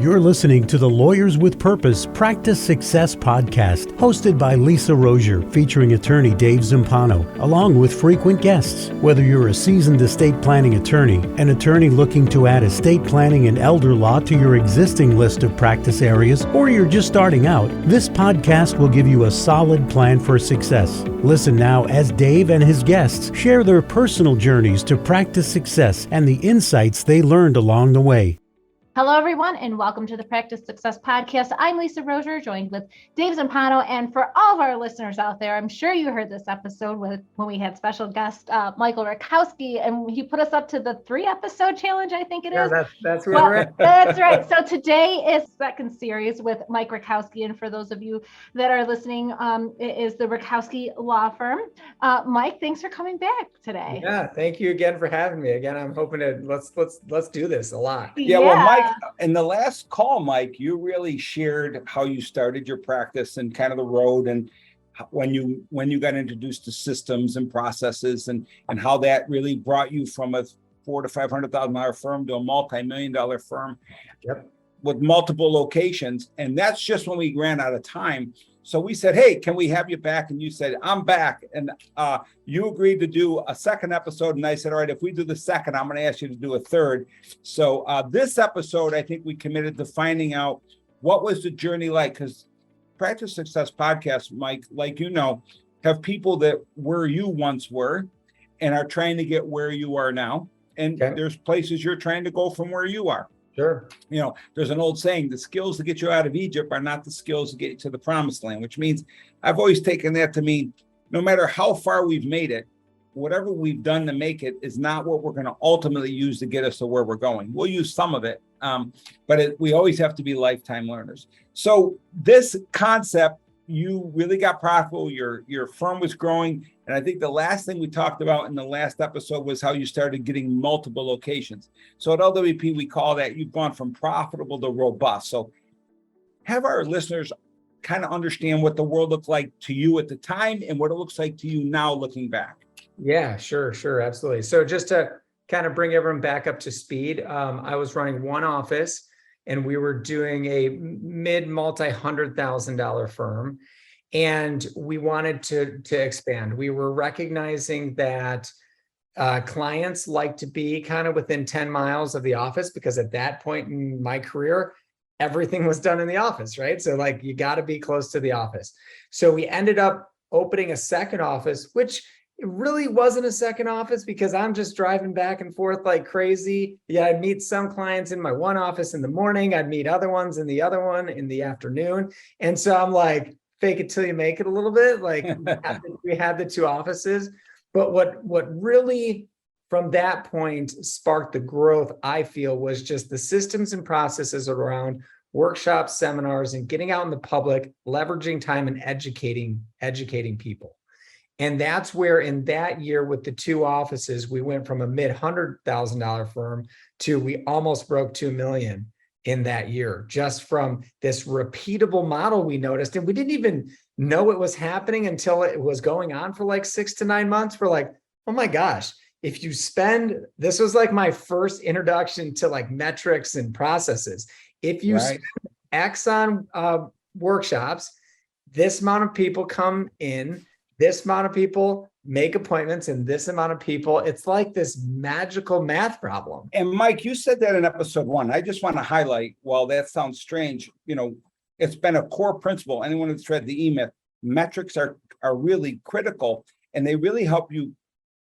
You're listening to the Lawyers with Purpose Practice Success Podcast, hosted by Lisa Rozier, featuring attorney Dave Zampano, along with frequent guests. Whether you're a seasoned estate planning attorney, an attorney looking to add estate planning and elder law to your existing list of practice areas, or you're just starting out, this podcast will give you a solid plan for success. Listen now as Dave and his guests share their personal journeys to practice success and the insights they learned along the way. Hello, everyone, and welcome to the Practice Success Podcast. I'm Lisa Rozier, joined with Dave Zampano. And for all of our listeners out there, I'm sure you heard this episode when we had special guest Michael Rutkowski, and he put us up to the 3-episode challenge, I think it is. That's where we're at. That's right. So today is second series with Mike Rutkowski. And for those of you that are listening, it is the Rutkowski Law Firm. Mike, thanks for coming back today. Yeah, thank you again for having me. Again, I'm hoping to let's do this a lot. Yeah, well, Mike, in the last call, Mike, you really shared how you started your practice and kind of the road, and when you got introduced to systems and processes, and how that really brought you from a $400,000 to $500,000 firm to a multi-million-dollar firm. Yep. With multiple locations. And that's just when we ran out of time. So we said, hey, can we have you back? And you said, I'm back. And you agreed to do a second episode. And I said, all right, if we do the second, I'm going to ask you to do a third. So this episode, I think we committed to finding out what was the journey like, because Practice Success Podcast, Mike, like you know, have people that where you once were and are trying to get where you are now. And There's places you're trying to go from where you are. Sure. You know, there's an old saying, the skills that get you out of Egypt are not the skills that get you to the promised land, which means I've always taken that to mean no matter how far we've made it, whatever we've done to make it is not what we're going to ultimately use to get us to where we're going. We'll use some of it, but we always have to be lifetime learners. So this concept, you really got profitable, your firm was growing. And I think the last thing we talked about in the last episode was how you started getting multiple locations. So at LWP, we call that you've gone from profitable to robust. So have our listeners kind of understand what the world looked like to you at the time and what it looks like to you now looking back. Yeah, sure, absolutely. So just to kind of bring everyone back up to speed, I was running one office and we were doing a multi-$100,000 firm. And we wanted to expand. We were recognizing that clients like to be kind of within 10 miles of the office, because at that point in my career, everything was done in the office, right? So like you got to be close to the office. So we ended up opening a second office, which really wasn't a second office because I'm just driving back and forth like crazy. Yeah, I'd meet some clients in my one office in the morning. I'd meet other ones in the other one in the afternoon. And so I'm like, fake it till you make it a little bit. Like we had the two offices, but what really from that point sparked the growth, I feel, was just the systems and processes around workshops, seminars, and getting out in the public, leveraging time and educating people. And that's where in that year with the two offices, we went from a mid-$100,000 firm to we almost broke 2 million in that year, just from this repeatable model we noticed. And we didn't even know it was happening until it was going on for like 6 to 9 months. We're like, oh my gosh, if you spend, this was like my first introduction to like metrics and processes. If you spend X on workshops, this amount of people come in, this amount of people make appointments, and this amount of people, it's like this magical math problem. And Mike, you said that in episode 1. I just want to highlight, while that sounds strange, you know, it's been a core principle. Anyone who's read the E-Myth, metrics are really critical, and they really help you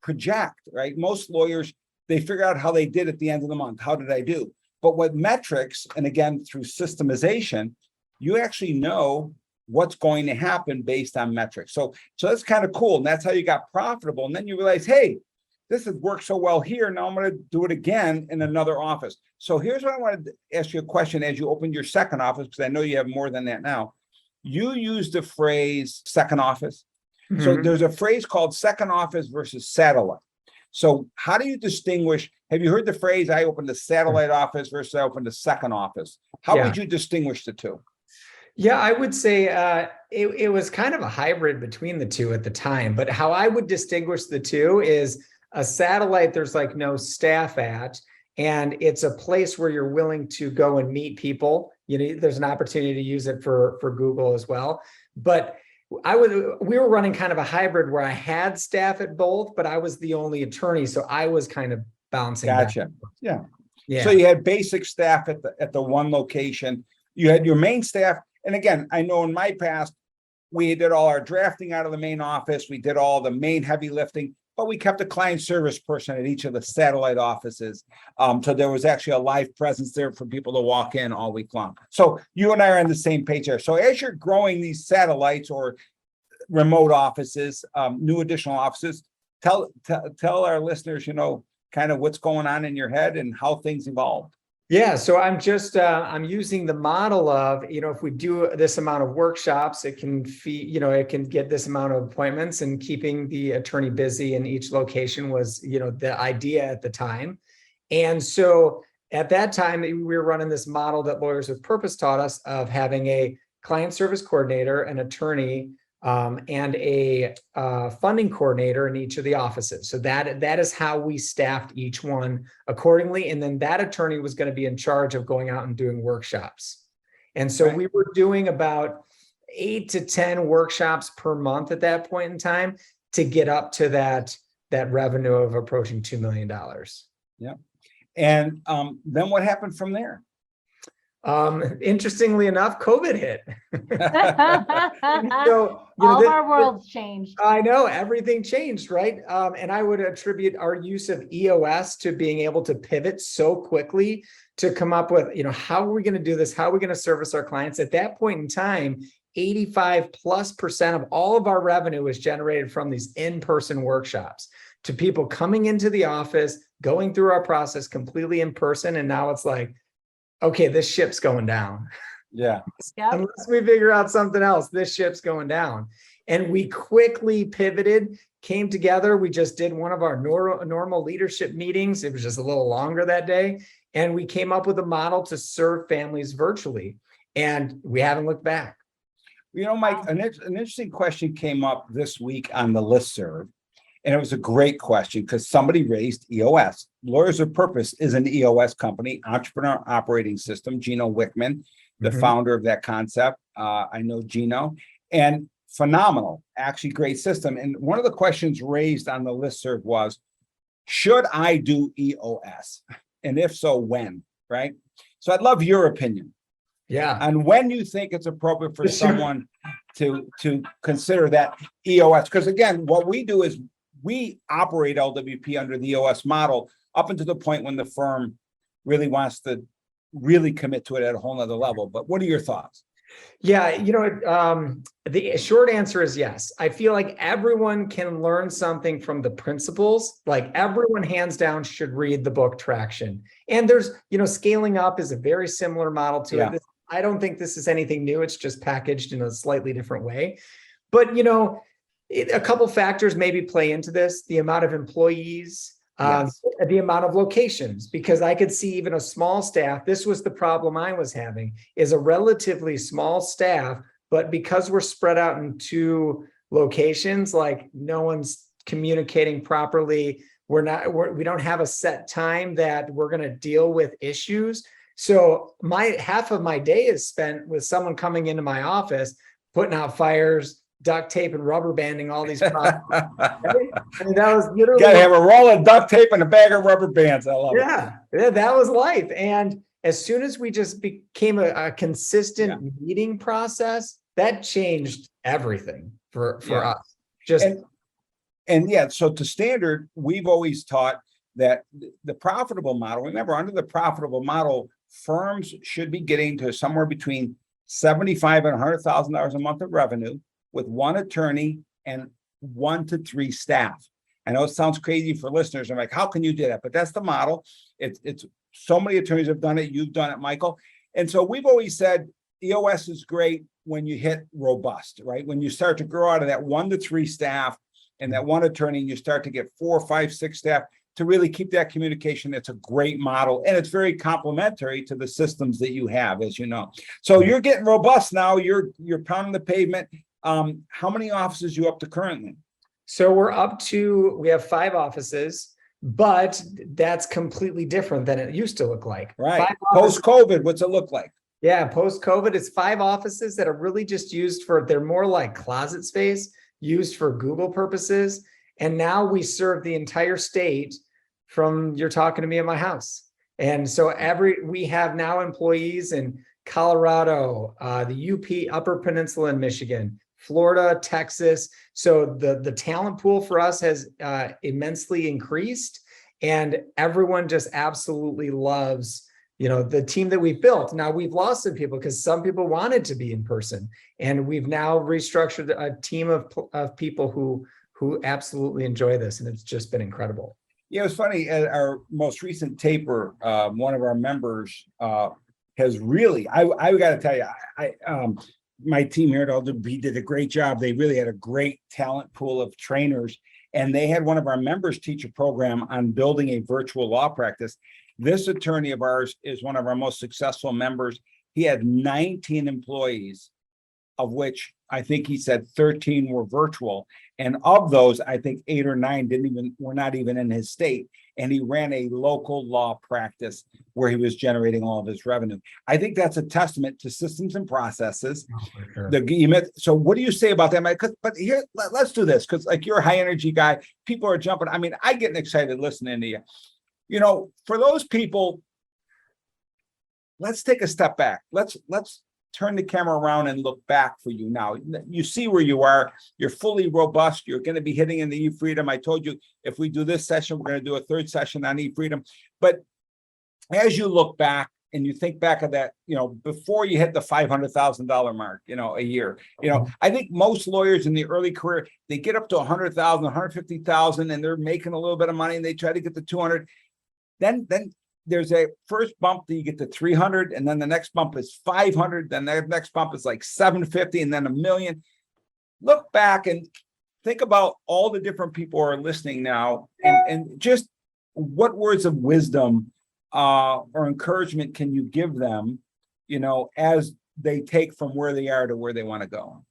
project, right? Most lawyers, they figure out how they did at the end of the month. How did I do? But with metrics, and again, through systemization, you actually know what's going to happen based on metrics. So that's kind of cool. And that's how you got profitable. And then you realize, hey, this has worked so well here. Now I'm going to do it again in another office. So here's what I wanted to ask you a question as you opened your second office, because I know you have more than that now. You used the phrase second office. Mm-hmm. So there's a phrase called second office versus satellite. So how do you distinguish? Have you heard the phrase, I opened a satellite office versus I opened a second office? How would you distinguish the two? Yeah, I would say it was kind of a hybrid between the two at the time. But how I would distinguish the two is a satellite, there's like no staff at, And it's a place where you're willing to go and meet people. There's an opportunity to use it for Google as well. But we were running kind of a hybrid where I had staff at both, but I was the only attorney. So I was kind of bouncing back. Gotcha. Yeah. Yeah. So you had basic staff at the one location. You had your main staff. And again, I know in my past, we did all our drafting out of the main office. We did all the main heavy lifting, but we kept a client service person at each of the satellite offices. So there was actually a live presence there for people to walk in all week long. So you and I are on the same page there. So as you're growing these satellites or remote offices, new additional offices, tell our listeners, kind of what's going on in your head and how things evolved. Yeah, so I'm using the model of, if we do this amount of workshops, it can it can get this amount of appointments, and keeping the attorney busy in each location was, the idea at the time. And so at that time, we were running this model that Lawyers with Purpose taught us of having a client service coordinator, an attorney, and a funding coordinator in each of the offices. So that is how we staffed each one accordingly. And then that attorney was going to be in charge of going out and doing workshops. And so we were doing about 8 to 10 workshops per month at that point in time to get up to that revenue of approaching $2 million. Yeah. And then what happened from there? Interestingly enough, COVID hit. So, all of our worlds changed. I know, everything changed, right? And I would attribute our use of EOS to being able to pivot so quickly to come up with, how are we going to do this? How are we going to service our clients? At that point in time, 85+% of all of our revenue was generated from these in-person workshops, to people coming into the office, going through our process completely in person. And now it's like, okay, this ship's going down. Yeah. Yep. Unless we figure out something else, this ship's going down. And we quickly pivoted, came together. We just did one of our normal leadership meetings. It was just a little longer that day. And we came up with a model to serve families virtually. And we haven't looked back. Mike, an interesting question came up this week on the listserv. And it was a great question because somebody raised EOS. Lawyers of Purpose is an EOS company, Entrepreneur Operating System. Gino Wickman, the founder of that concept. I know Gino. And phenomenal, actually great system. And one of the questions raised on the listserv was, should I do EOS? And if so, when, right? So I'd love your opinion. Yeah. And when you think it's appropriate for someone to consider that EOS. Because again, what we do is we operate LWP under the EOS model up until the point when the firm really wants to really commit to it at a whole nother level. But what are your thoughts? Yeah, the short answer is yes. I feel like everyone can learn something from the principles. Like everyone hands down should read the book Traction. And there's, scaling up is a very similar model to it. I don't think this is anything new. It's just packaged in a slightly different way. But, a couple factors maybe play into this: the amount of employees, the amount of locations, because I could see even a small staff. This was the problem I was having, is a relatively small staff, but because we're spread out in 2 locations, like no one's communicating properly. We don't have a set time that we're going to deal with issues. So half of my day is spent with someone coming into my office, putting out fires, duct tape and rubber banding all these products. I mean, that was literally, gotta have a roll of duct tape and a bag of rubber bands. I love it. Yeah, that was life. And as soon as we just became a consistent meeting process, that changed everything for us. So to standard, we've always taught that the profitable model, remember, under the profitable model, firms should be getting to somewhere between $75,000 and $100,000 a month of revenue with 1 attorney and 1 to 3 staff. I know it sounds crazy for listeners. I'm like, how can you do that? But that's the model. It's so many attorneys have done it. You've done it, Michael. And so we've always said EOS is great when you hit robust, right? When you start to grow out of that 1 to 3 staff and that 1 attorney, and you start to get 4, 5, 6 staff to really keep that communication. It's a great model, and it's very complementary to the systems that you have, as you know. So you're getting robust now. You're pounding the pavement. How many offices you up to currently? So we have 5 offices, but that's completely different than it used to look like. Right. 5 offices- Post-COVID, what's it look like? Yeah, post-COVID, it's 5 offices that are really just used they're more like closet space, used for Google purposes. And now we serve the entire state from you're talking to me at my house. And so we have now employees in Colorado, the UP Upper Peninsula in Michigan, Florida, Texas. So the talent pool for us has immensely increased, and everyone just absolutely loves the team that we've built. Now we've lost some people because some people wanted to be in person, and we've now restructured a team of people who absolutely enjoy this, and it's just been incredible. Yeah, it was funny. At our most recent taper, one of our members has really, I got to tell you, my team here at LWP did a great job. They really had a great talent pool of trainers, and they had one of our members teach a program on building a virtual law practice. This attorney of ours is one of our most successful members. He had 19 employees, of which I think he said 13 were virtual. And of those, I think 8 or 9 were not even in his state. And he ran a local law practice where he was generating all of his revenue. I think that's a testament to systems and processes. Oh, for sure. So what do you say about that, Mike? But here, let's do this, because like you're a high energy guy, people are jumping. I mean, I get excited listening to you. For those people, let's take a step back. Let's turn the camera around and look back for you now. You see where you are. You're fully robust. You're going to be hitting in the e-freedom. I told you, if we do this session, we're going to do a third session on e-freedom. But as you look back and you think back of that, before you hit the $500,000 mark, a year, I think most lawyers in the early career, they get up to 100,000, 150,000, and they're making a little bit of money, and they try to get to 200. Then there's a first bump that you get to 300, and then the next bump is 500, then the next bump is like 750, and then $1 million. Look back and think about all the different people who are listening now, and just what words of wisdom or encouragement can you give them, as they take from where they are to where they want to go?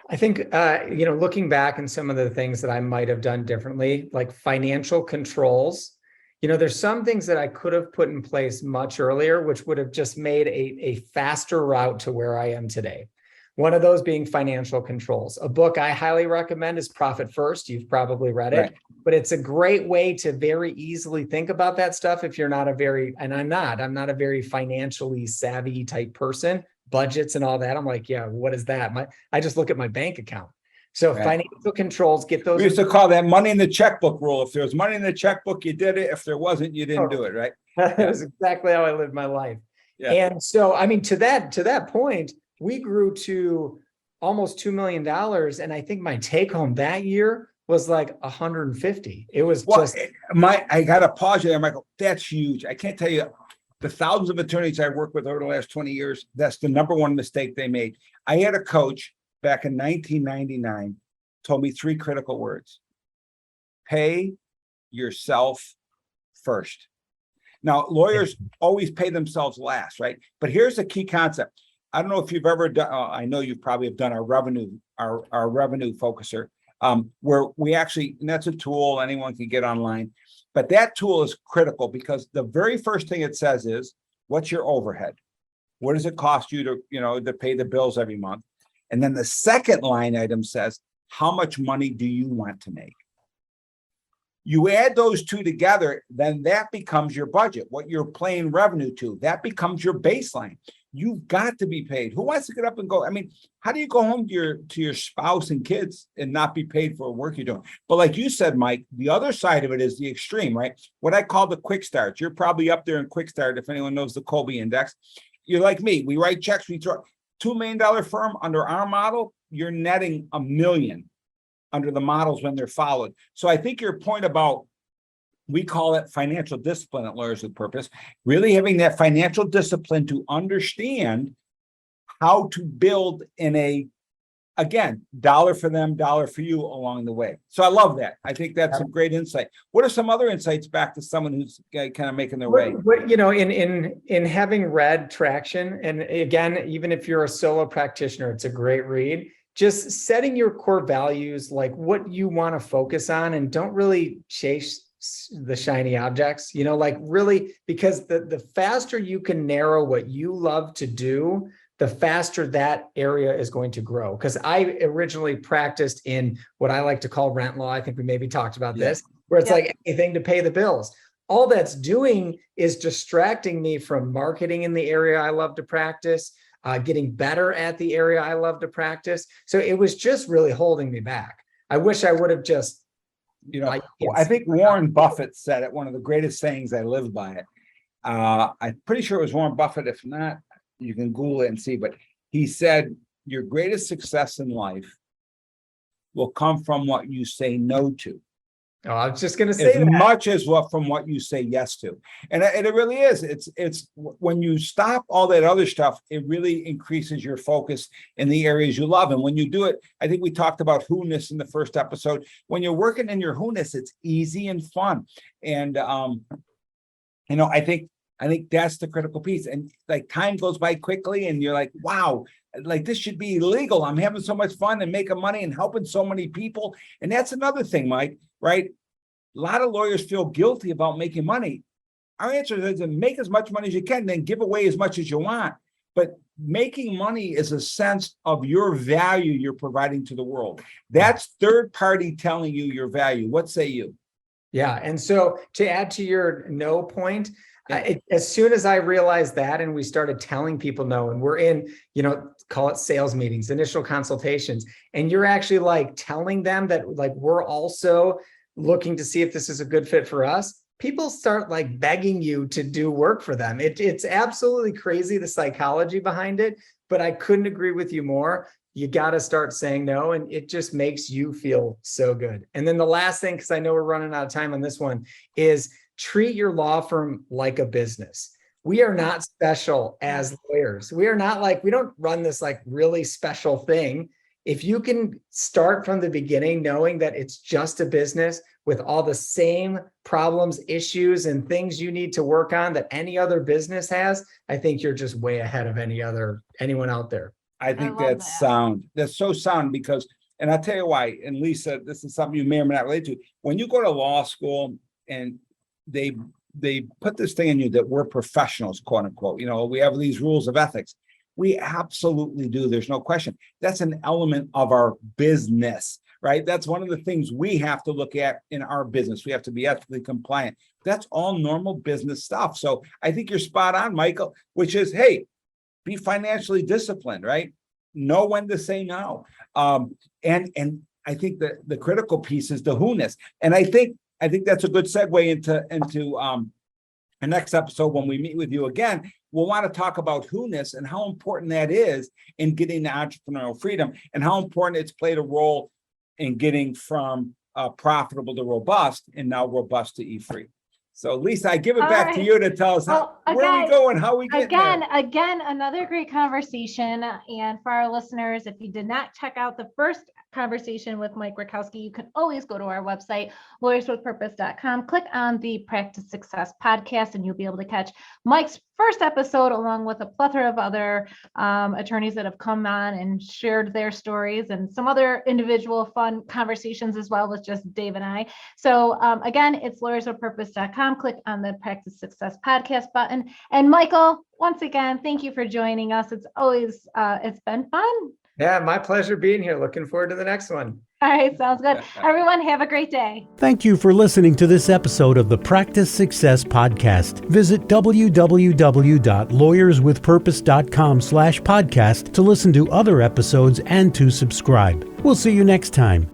I think, looking back and some of the things that I might have done differently, like financial controls. There's some things that I could have put in place much earlier, which would have just made a faster route to where I am today. One of those being financial controls. A book I highly recommend is Profit First. You've probably read it, right. But it's a great way to very easily think about that stuff if you're not I'm not a very financially savvy type person, budgets and all that. I'm like, yeah, what is that? I just look at my bank account. So right. Financial controls, get those. We used to call that money in the checkbook rule. If there was money in the checkbook, you did it. If there wasn't, you didn't do it, right? That's exactly how I lived my life. Yeah. And so, to that point, we grew to almost $2 million. And I think my take home that year was like 150. It was I got to pause you there, Michael. That's huge. I can't tell you the thousands of attorneys I worked with over the last 20 years. That's the number one mistake they made. I had a coach back in 1999, told me 3 critical words: pay yourself first. Now, lawyers always pay themselves last, right? But here's a key concept. I don't know if you've ever done, I know you probably have done our revenue focuser, where we actually, and that's a tool anyone can get online, but that tool is critical because the very first thing it says is, what's your overhead? What does it cost you to pay the bills every month? And then the second line item says, how much money do you want to make? You add those 2 together, then that becomes your budget, what you're paying revenue to. That becomes your baseline. You've got to be paid. Who wants to get up and go? I mean, how do you go home to your spouse and kids and not be paid for work you're doing? But like you said, Mike, the other side of it is the extreme, right? What I call the quick starts. You're probably up there in quick start if anyone knows the Colby Index. You're like me. We write checks. We throw $2 million firm under our model. You're netting $1 million under the models when they're followed. So I think your point about, we call it financial discipline at Lawyers with Purpose, really having that financial discipline to understand how to build in again, dollar for them, dollar for you along the way. So I love that. I think that's a great insight. What are some other insights back to someone who's kind of making their way? In having read Traction, and again, even if you're a solo practitioner, it's a great read. Just setting your core values, like what you want to focus on, and don't really chase the shiny objects, like really, because the faster you can narrow what you love to do, the faster that area is going to grow. Because I originally practiced in what I like to call rent law. I think we maybe talked about this, where it's like anything to pay the bills. All that's doing is distracting me from marketing in the area I love to practice, getting better at the area I love to practice. So it was just really holding me back. I wish I would have just, I think Warren Buffett said it, one of the greatest sayings, I live by it. I'm pretty sure it was Warren Buffett. If not, you can Google it and see, but he said, your greatest success in life will come from what you say no to. Oh, I was just going to say as much as from what you say yes to. And it really is. It's when you stop all that other stuff, it really increases your focus in the areas you love. And when you do it, I think we talked about who-ness in the first episode. When you're working in your who-ness, it's easy and fun. And, I think that's the critical piece. And like time goes by quickly and you're like, wow, like this should be illegal. I'm having so much fun and making money and helping so many people. And that's another thing, Mike, right? A lot of lawyers feel guilty about making money. Our answer is to make as much money as you can, then give away as much as you want. But making money is a sense of your value you're providing to the world. That's third party telling you your value. What say you? Yeah. And so to add to your no point, as soon as I realized that, and we started telling people no, and we're in, call it sales meetings, initial consultations, and you're actually like telling them that like, we're also looking to see if this is a good fit for us, people start like begging you to do work for them. It's absolutely crazy, the psychology behind it, but I couldn't agree with you more. You got to start saying no, and it just makes you feel so good. And then the last thing, because I know we're running out of time on this one, is treat your law firm like a business. We are not special as lawyers. We are not like, we don't run this like really special thing. If you can start from the beginning, knowing that it's just a business with all the same problems, issues, and things you need to work on that any other business has, I think you're just way ahead of anyone out there. I think that's sound. That's so sound because, and I'll tell you why, and Lisa, this is something you may or may not relate to. When you go to law school and they put this thing in you that we're professionals, quote unquote, we have these rules of ethics. We absolutely do. There's no question. That's an element of our business, right? That's one of the things we have to look at in our business. We have to be ethically compliant. That's all normal business stuff. So I think you're spot on, Michael, which is, hey, be financially disciplined, right? Know when to say no. And I think that the critical piece is the who-ness. And I think that's a good segue into the next episode. When we meet with you again, we'll want to talk about who-ness and how important that is in getting the entrepreneurial freedom and how important it's played a role in getting from profitable to robust and now robust to e-free. So Lisa, I give it back to you to tell us where we go and how we get there. Again, another great conversation. And for our listeners, if you did not check out the first conversation with Mike Rutkowski, you can always go to our website, lawyerswithpurpose.com, click on the Practice Success podcast, and you'll be able to catch Mike's first episode along with a plethora of other attorneys that have come on and shared their stories and some other individual fun conversations as well with just Dave and I. So again, it's lawyerswithpurpose.com, click on the Practice Success podcast button. And Michael, once again, thank you for joining us. It's always, it's been fun. Yeah, my pleasure being here. Looking forward to the next one. All right, sounds good. Everyone, have a great day. Thank you for listening to this episode of the Practice Success Podcast. Visit www.lawyerswithpurpose.com/podcast to listen to other episodes and to subscribe. We'll see you next time.